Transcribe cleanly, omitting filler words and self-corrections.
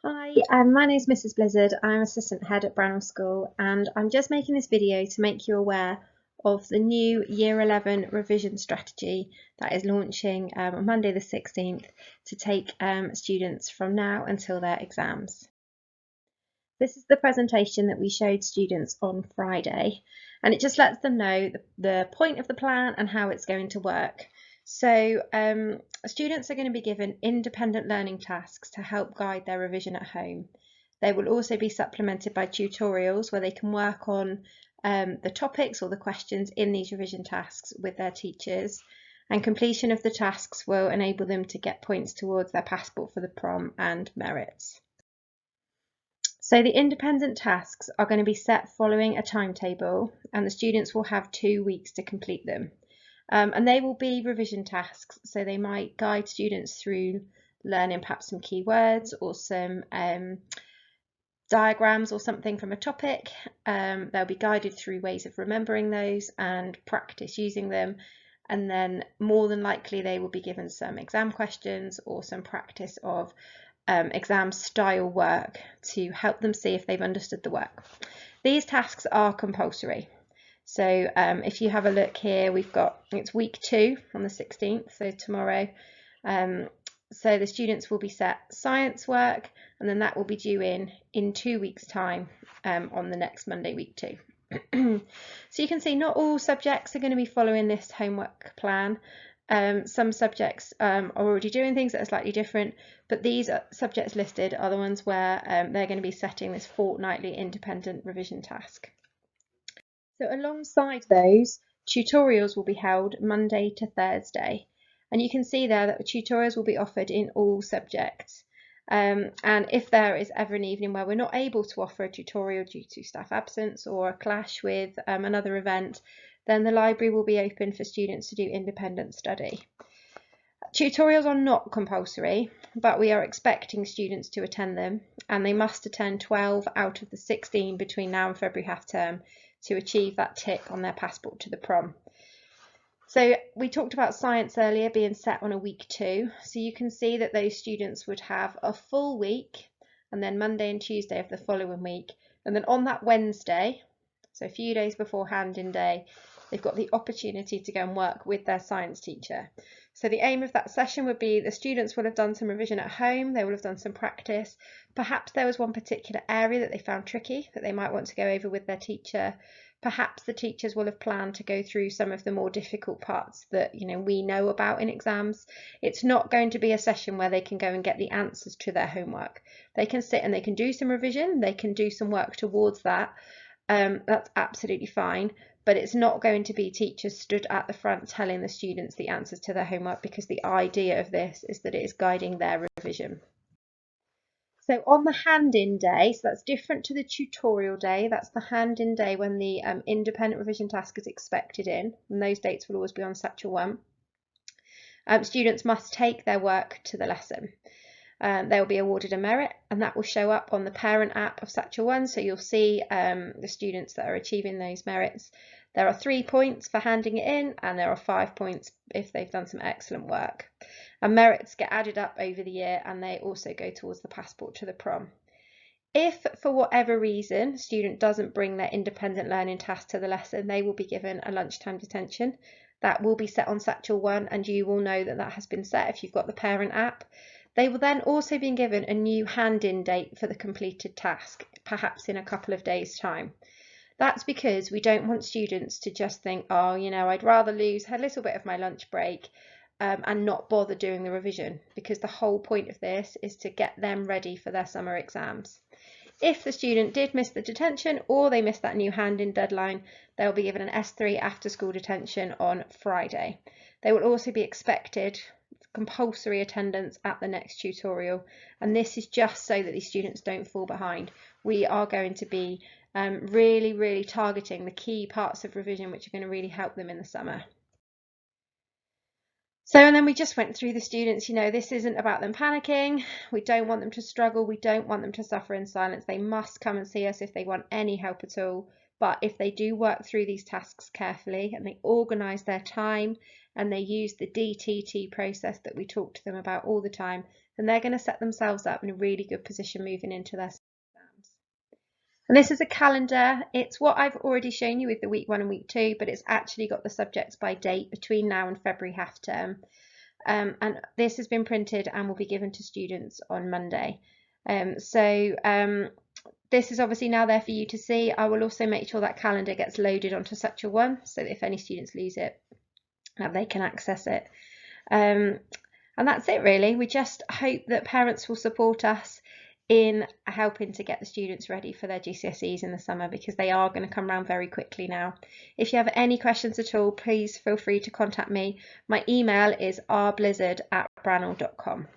Hi, my name is Mrs. Blizzard. I'm assistant head at Brannel School, and I'm just making this video to make you aware of the new Year 11 revision strategy that is launching on Monday the 16th to take students from now until their exams. This is the presentation that we showed students on Friday, and it just lets them know the point of the plan and how it's going to work. So students are going to be given independent learning tasks to help guide their revision at home. They will also be supplemented by tutorials where they can work on the topics or the questions in these revision tasks with their teachers, and completion of the tasks will enable them to get points towards their passport for the prom and merits. So the independent tasks are going to be set following a timetable, and the students will have 2 weeks to complete them. And they will be revision tasks, so they might guide students through learning perhaps some keywords or some diagrams or something from a topic. They'll be guided through ways of remembering those and practice using them. And then more than likely they will be given some exam questions or some practice of exam style work to help them see if they've understood the work. These tasks are compulsory. So if you have a look here, it's week 2 on the 16th, so tomorrow. So the students will be set science work, and then that will be due in 2 weeks' time on the next Monday, week 2. So you can see not all subjects are going to be following this homework plan. Some subjects are already doing things that are slightly different, but these subjects listed are the ones where they're going to be setting this fortnightly independent revision task. So alongside those, tutorials will be held Monday to Thursday. And you can see there that the tutorials will be offered in all subjects. And if there is ever an evening where we're not able to offer a tutorial due to staff absence or a clash with another event, then the library will be open for students to do independent study. Tutorials are not compulsory, but we are expecting students to attend them, and they must attend 12 out of the 16 between now and February half term to achieve that tick on their passport to the prom. So we talked about science earlier being set on a week 2, so you can see that those students would have a full week and then Monday and Tuesday of the following week, and then on that Wednesday, so a few days before hand-in day, they've got the opportunity to go and work with their science teacher. So the aim of that session would be the students will have done some revision at home, they will have done some practice. Perhaps there was one particular area that they found tricky that they might want to go over with their teacher. Perhaps the teachers will have planned to go through some of the more difficult parts that we know about in exams. It's not going to be a session where they can go and get the answers to their homework. They can sit and they can do some revision, they can do some work towards that. That's absolutely fine, but it's not going to be teachers stood at the front telling the students the answers to their homework, because the idea of this is that it is guiding their revision. So on the hand-in day, so that's different to the tutorial day, that's the hand-in day when the independent revision task is expected in, and those dates will always be on Satchel 1. Students must take their work to the lesson. They will be awarded a merit, and that will show up on the parent app of Satchel 1, so you'll see the students that are achieving those merits. There are 3 points for handing it in, and there are 5 points if they've done some excellent work. And merits get added up over the year, and they also go towards the passport to the prom. If for whatever reason a student doesn't bring their independent learning task to the lesson, they will be given a lunchtime detention. That will be set on Satchel 1, and you will know that that has been set if you've got the parent app. They will then also be given a new hand-in date for the completed task, perhaps in a couple of days' time. That's because we don't want students to just think, oh, I'd rather lose a little bit of my lunch break and not bother doing the revision, because the whole point of this is to get them ready for their summer exams. If the student did miss the detention or they missed that new hand-in deadline, they'll be given an S3 after-school detention on Friday. They will also be expected compulsory attendance at the next tutorial, and this is just so that these students don't fall behind. We are going to be really targeting the key parts of revision which are going to really help them in the summer. So, and then we just went through the students, this isn't about them panicking. We don't want them to struggle. We don't want them to suffer in silence. They must come and see us if they want any help at all. But if they do work through these tasks carefully and they organise their time and they use the DTT process that we talk to them about all the time, then they're going to set themselves up in a really good position moving into their exams. And this is a calendar. It's what I've already shown you with the week 1 and week 2, but it's actually got the subjects by date between now and February half term. And this has been printed and will be given to students on Monday. This is obviously now there for you to see. I will also make sure that calendar gets loaded onto such a one, so that if any students lose it, they can access it. And that's it really. We just hope that parents will support us in helping to get the students ready for their GCSEs in the summer, because they are going to come around very quickly now. If you have any questions at all, please feel free to contact me. My email is rblizzard@brannel.com.